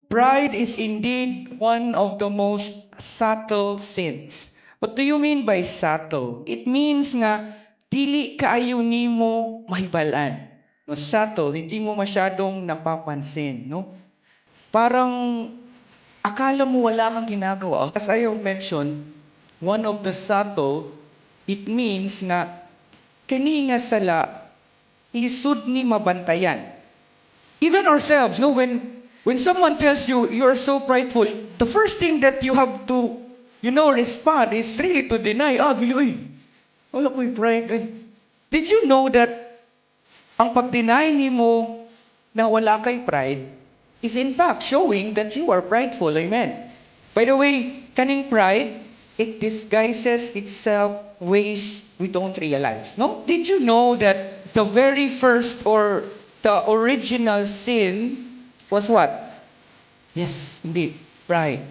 Pride is indeed one of the most subtle sins. What do you mean by subtle? It means nga, dili kaayo nimo mahibalan. No, subtle, hindi mo masyadong napapansin, no? Parang akala mo wala kang ginagawa. As I have mentioned, one of the subtle, it means nga, kani nga sala, isud ni mabantayan. Even ourselves, no, when someone tells you you're so prideful, the first thing that you have to, respond is really to deny. Uy, wala ko'y pride. Ay. Did you know that ang pag-deny ni mo na wala kay pride is in fact showing that you are prideful. Amen. By the way, kaning pride, it disguises itself ways we don't realize. No? Did you know that the very first or the original sin was what? Yes, indeed, pride.